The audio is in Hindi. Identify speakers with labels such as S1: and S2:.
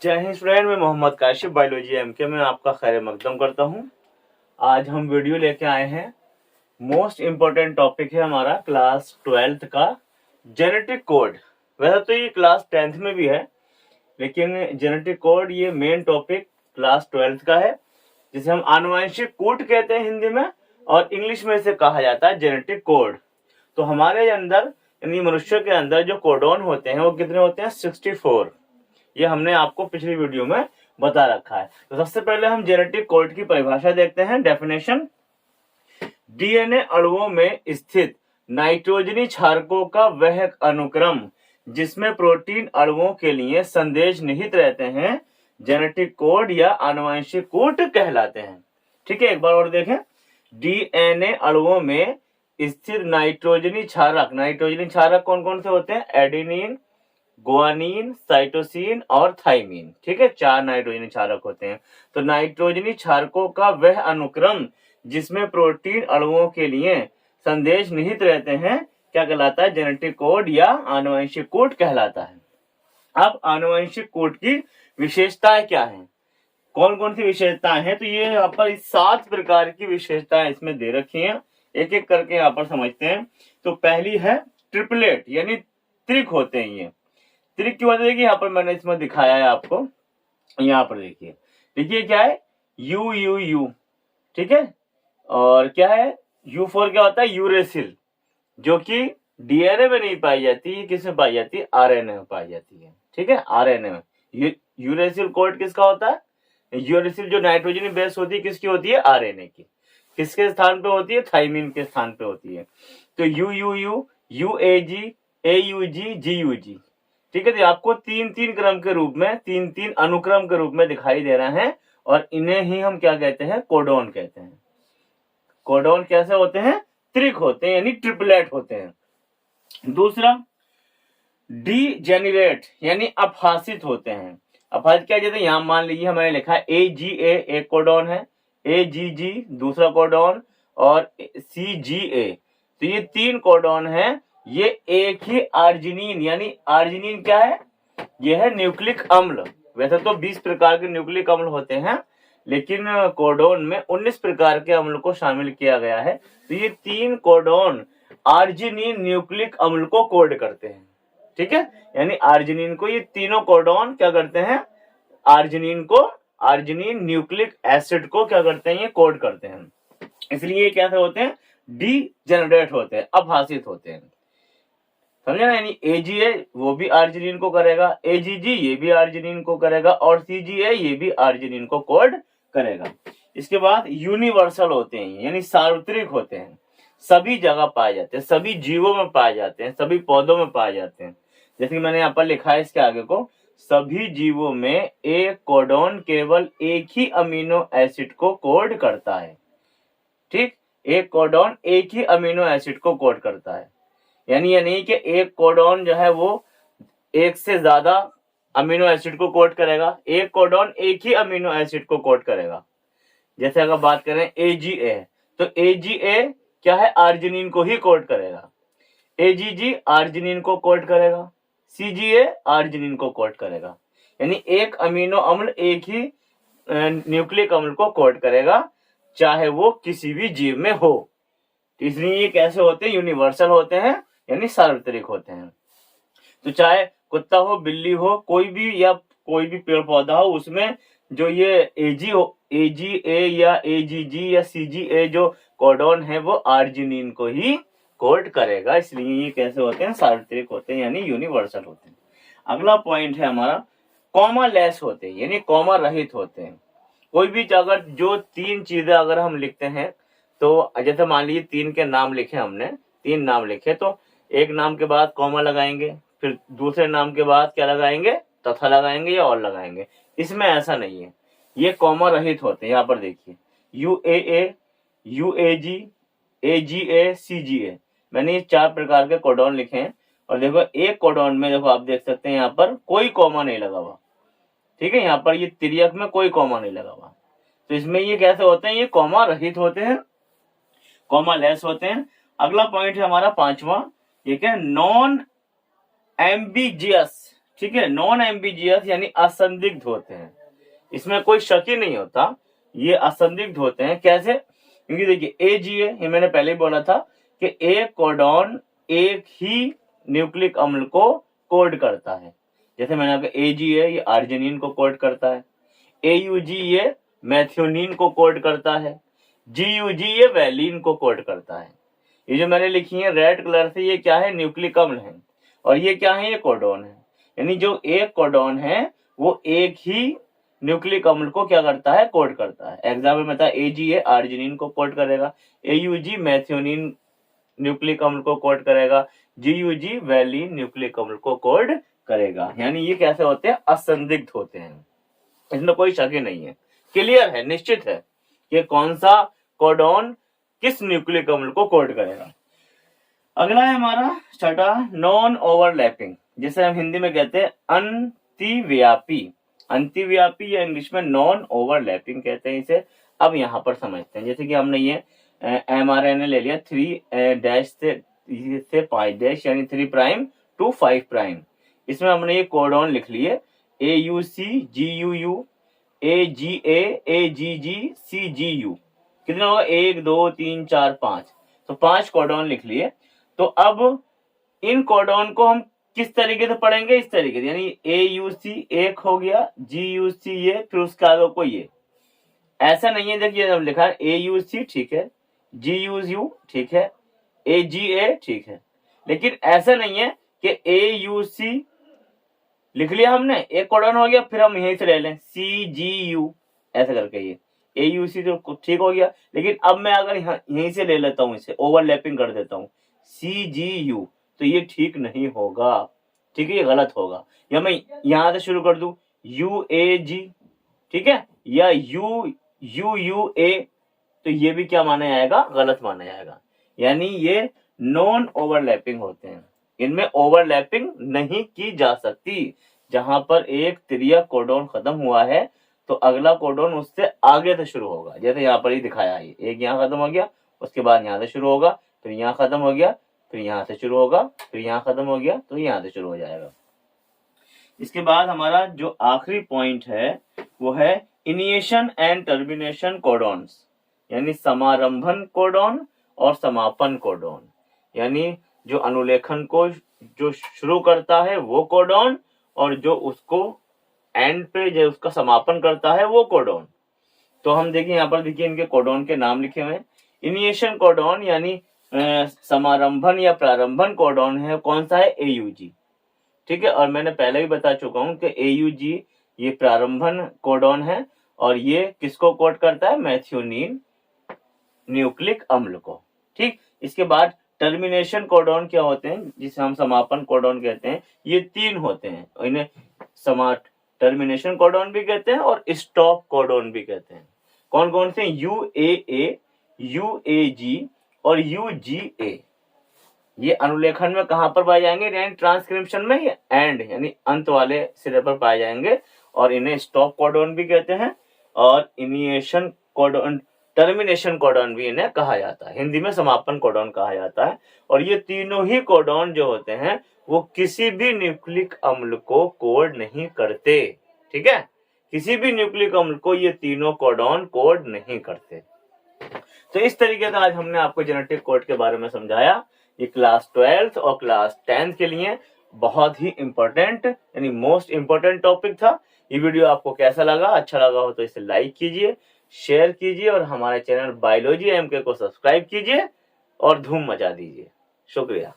S1: जय हिंद स्टूडेंट, मैं मोहम्मद काशिफ बायोलॉजी एमके में आपका खैर मकदम करता हूं। आज हम वीडियो लेके आए हैं। मोस्ट इम्पोर्टेंट टॉपिक है हमारा क्लास 12th का जेनेटिक कोड। वैसे तो ये क्लास 10th में भी है, लेकिन जेनेटिक कोड ये मेन टॉपिक क्लास 12th का है, जिसे हम आनुवंशिक कूट कहते हैं हिंदी में, और इंग्लिश में इसे कहा जाता है जेनेटिक कोड। तो हमारे अंदर यानी मनुष्य के अंदर जो कोडोन होते हैं वो कितने होते हैं? 64। ये हमने आपको पिछली वीडियो में बता रखा है। तो सबसे पहले हम जेनेटिक कोड की परिभाषा देखते हैं, डेफिनेशन। डीएनए अणुओं में स्थित नाइट्रोजनी क्षारकों का वह अनुक्रम जिसमें प्रोटीन अणुओं के लिए संदेश निहित रहते हैं, जेनेटिक कोड या आनुवंशिक कूट कहलाते हैं। ठीक है, एक बार और देखें। डीएनए अणुओं में स्थित नाइट्रोजनी क्षारक कौन कौन से होते हैं? एडेनिन, गुआनिन, साइटोसिन और थाइमिन। ठीक है, 4 नाइट्रोजनी क्षारक होते हैं। तो नाइट्रोजनी क्षारकों का वह अनुक्रम जिसमें प्रोटीन अणुओं के लिए संदेश निहित रहते हैं क्या कहलाता है? जेनेटिक कोड या आनुवंशिक कूट कहलाता है। अब आनुवंशिक कूट की विशेषताएं क्या हैं? कौन कौन सी विशेषताएं हैं? तो ये यहाँ पर 7 प्रकार की विशेषताएं इसमें दे रखी हैं। एक एक करके यहाँ पर समझते हैं। तो पहली है ट्रिपलेट, यानी त्रिक होते हैं ये। त्रिक की वजह यहाँ पर मैंने इसमें दिखाया है आपको। यहाँ पर देखिए क्या है? You U you. ठीक है, और क्या है? U4 क्या होता है? यूरेसिल, जो कि डीएनए में नहीं पाई जाती है। किसमें पाई जाती है? आरएनए में पाई जाती है। ठीक है, आरएनए में। यूरेसिल कोड किसका होता है? यूरेसिल जो नाइट्रोजन बेस होती है किसकी होती है? आरएनए की। किसके स्थान पे होती है? थाइमिन के स्थान पे होती है। तो U U U, UAG, AUG, GUG. ठीक है, तो आपको 3-3 क्रम के रूप में, 3-3 अनुक्रम के रूप में दिखाई दे रहे हैं, और इन्हें ही हम क्या कहते हैं? कोडोन कहते हैं। कोडोन कैसे होते हैं? त्रिक होते हैं, यानी ट्रिपलेट होते हैं। दूसरा, डीजेनरेट यानी अपहासित होते हैं। अपहासित क्या कहते हैं? यहां मान लीजिए हमें लिखा है AGA एक कोडोन है, AGG दूसरा कोडोन, और CGA। तो ये 3 कोडोन हैं। ये एक ही आर्जिनिन, यानी आर्जिनिन क्या है? यह है न्यूक्लिक अम्ल। वैसे तो 20 प्रकार के न्यूक्लिक अम्ल होते हैं, लेकिन कोडोन में 19 प्रकार के अम्ल को शामिल किया गया है। तो ये 3 कोडोन आर्जिनिन न्यूक्लिक अम्ल को कोड करते हैं। ठीक है, यानी आर्जिनिन को ये तीनों कोडोन क्या करते हैं? आर्जिनिन न्यूक्लिक एसिड को क्या करते हैं? ये कोड करते हैं। इसलिए ये कैसे होते हैं? डीजेनरेट होते हैं, अपहासित होते हैं। समझे ना? यानी AGA वो भी आर्जिनिन को करेगा, AGG ये भी आर्जिनिन को करेगा, और CGA ये भी आर्जिनिन को कोड करेगा। इसके बाद यूनिवर्सल होते हैं, यानी सार्वत्रिक होते हैं, सभी जगह पाए जाते हैं, सभी जीवों में पाए जाते हैं, सभी पौधों में पाए जाते हैं। जैसे कि मैंने यहाँ पर लिखा है इसके आगे को, सभी जीवों में एक कोडोन केवल एक ही अमीनो एसिड को कोड करता है। ठीक, एक कोडोन एक ही अमीनो एसिड को कोड करता है। यानी ये नहीं कि एक कोडोन जो है वो एक से ज्यादा अमीनो एसिड को कोड करेगा, एक कोडोन एक ही अमीनो एसिड को कोड करेगा। जैसे अगर बात करें AGA, तो AGA क्या है? आर्जिनिन को ही कोड करेगा, AGG आर्जिनिन को कोड करेगा, CGA आर्जिनिन को कोड करेगा। यानी एक अमीनो अम्ल एक ही न्यूक्लिक अम्ल को कोड करेगा, चाहे वो किसी भी जीव में हो। इसलिए ये कैसे होते हैं? यूनिवर्सल होते हैं, यानी सार्वत्रिक होते हैं। तो चाहे कुत्ता हो, बिल्ली हो, कोई भी पेड़ पौधा हो, उसमें जो ये AGA या AGG या CGA जो कोडोन है वो आर्जिनिन को ही कोड करेगा। इसलिए ये कैसे होते हैं? सार्वत्रिक होते हैं, यानी यूनिवर्सल होते हैं। अगला पॉइंट है हमारा, कॉमा लेस होते हैं, यानी कॉमा रहित होते हैं। कोई भी अगर जो 3 चीजें अगर हम लिखते हैं, तो जैसे मान लीजिए 3 के नाम लिखे हमने, 3 नाम लिखे, तो एक नाम के बाद कॉमा लगाएंगे, फिर दूसरे नाम के बाद क्या लगाएंगे? तथा लगाएंगे या और लगाएंगे। इसमें ऐसा नहीं है, ये कॉमा रहित होते हैं। यहाँ पर देखिए UAA, UAG, AGA, CGA, मैंने ये 4 प्रकार के कोडोन लिखे हैं। और देखो एक कोडोन में देखो आप देख सकते हैं यहाँ पर कोई कॉमा नहीं लगा हुआ। ठीक है, यहाँ पर ये तिर्यक में कोई कॉमा नहीं लगा हुआ। तो इसमें ये कैसे होते हैं? ये कॉमा रहित होते हैं, कॉमा लेस होते हैं। अगला पॉइंट है हमारा 5वां, ये क्या है? Non ambiguous. ठीक है, नॉन एम्बिजियस यानी असंदिग्ध होते हैं, इसमें कोई शक ही नहीं होता, ये असंदिग्ध होते हैं। कैसे? क्योंकि देखिए AGA, ये मैंने पहले ही बोला था कि एक कोडॉन एक ही न्यूक्लिक अम्ल को कोड करता है। जैसे मैंने कहा AGA ये आर्जिनिन को कोड करता है, AUG ये मैथ्योनिन को कोड करता है, GUG ये वैलिन को कोड करता है। ये जो मैंने लिखी है रेड कलर से, ये क्या है? न्यूक्लिक अम्ल है, और ये क्या है? ये कोडॉन है। यानी जो एक कोडॉन है वो एक ही न्यूक्लिक अम्ल को क्या करता है? कोड करता है। एग्जाम्पल में था AGA आर्जिनिन को कोड करेगा, AUG मैथ्योनिन न्यूक्लिक अम्ल को कोड करेगा, GUG वैलिन न्यूक्लिक अम्ल को कोड करेगा। यानी ये कैसे होते हैं? असंदिग्ध होते हैं, इसमें कोई शक ही नहीं है, क्लियर है, निश्चित है कि कौन सा कोडॉन किस न्यूक्लिक अम्ल को कोड करेगा। अगला है हमारा छठा नॉन ओवरलैपिंग, जिसे हम हिंदी में कहते हैं अंतिव्यापी। अंतिव्यापी या इंग्लिश में नॉन ओवरलैपिंग कहते हैं इसे। अब यहाँ पर समझते हैं, जैसे कि हमने ये mRNA ले लिया 3' से 5' यानी 3' to 5'। इसमें हमने ये कोडॉन लिख लिए AUC GUU AGA AGG CGU। कितना होगा? 1 2 3 4 5, तो 5 कोडॉन लिख लिए। तो अब इन कोडॉन को हम किस तरीके से पढ़ेंगे? इस तरीके से, यानी AUC एक हो गया, GUC ये, फिर उसके आगे को ये। ऐसा नहीं है, देखिए जब लिखा है AUC ठीक है, GUU ठीक है, AGA ठीक है, लेकिन ऐसा नहीं है कि AUC लिख लिया हमने, एक कोडॉन हो गया, फिर हम यहीं से ले लें CGU ऐसा करके। ये AUC तो ठीक हो गया, लेकिन अब मैं अगर यहीं से ले लेता हूं, इसे ओवरलैपिंग कर देता हूं CGU, तो ये ठीक नहीं होगा, ठीक है, ये गलत होगा। या मैं यहां से शुरू कर दूं UAG, ठीक है, या UUA, तो ये भी क्या माना जाएगा? गलत माना जाएगा। यानी ये नॉन ओवरलैपिंग होते हैं, इनमें ओवरलैपिंग नहीं की जा सकती। जहां पर एक त्रिया कोडॉन खत्म हुआ है तो अगला कोडॉन उससे आगे से शुरू होगा। जैसे यहाँ पर ही दिखाया है, एक यहाँ खत्म हो गया, उसके बाद यहाँ से शुरू होगा, फिर यहाँ खत्म हो गया, फिर यहाँ से शुरू होगा, फिर यहाँ खत्म हो गया, तो यहाँ से शुरू हो जाएगा। इसके बाद हमारा जो आखिरी पॉइंट है वो है इनिशिएशन एंड टर्मिनेशन कोडॉन्स, यानी समारंभन कोडॉन और समापन कोडॉन। यानी जो अनुलेखन को जो शुरू करता है वो कोडॉन, और जो उसको एंड पे जो उसका समापन करता है वो कोडॉन। तो हम देखिए यहाँ पर, देखिए इनके कोडॉन के नाम लिखे हुए हैं। इनिशिएशन कोडॉन यानी समारंभन या प्रारंभन कोडॉन है, कौन सा है? AUG, ठीक है। और मैंने पहले भी बता चुका हूं कि AUG ये प्रारंभन कोडॉन है, और ये किसको कोड करता है? मैथ्योनिन न्यूक्लिक अम्ल को, ठीक। इसके बाद टर्मिनेशन कोडॉन क्या होते हैं, जिसे हम समापन कोडॉन कहते हैं। ये 3 होते हैं, इन्हें टर्मिनेशन कोडॉन भी कहते हैं और स्टॉप कोडॉन भी कहते हैं। कौन कौन से? UAA UAG और UGA। ये अनुलेखन में कहां पर पाए जाएंगे? यानी ट्रांसक्रिप्शन में, ये एंड यानी अंत वाले सिरे पर पाए जाएंगे, और इन्हें स्टॉप कोडॉन भी कहते हैं, और इनिशिएशन कोडॉन टर्मिनेशन कोडॉन भी इन्हें कहा जाता है, हिंदी में समापन कोडॉन कहा जाता है। और ये तीनों ही कोडॉन जो होते हैं वो किसी भी न्यूक्लिक अम्ल को कोड नहीं करते, ठीक है, किसी भी न्यूक्लिक अम्ल को ये तीनों कोडॉन कोड नहीं करते। तो इस तरीके से आज हमने आपको जेनेटिक कोड के बारे में समझाया। ये क्लास 12th और क्लास 10th के लिए बहुत ही इंपॉर्टेंट यानी मोस्ट इंपॉर्टेंट टॉपिक था। ये वीडियो आपको कैसा लगा? अच्छा लगा हो तो इसे लाइक कीजिए, शेयर कीजिए, और हमारे चैनल बायोलॉजी एमके को सब्सक्राइब कीजिए और धूम मचा दीजिए। शुक्रिया।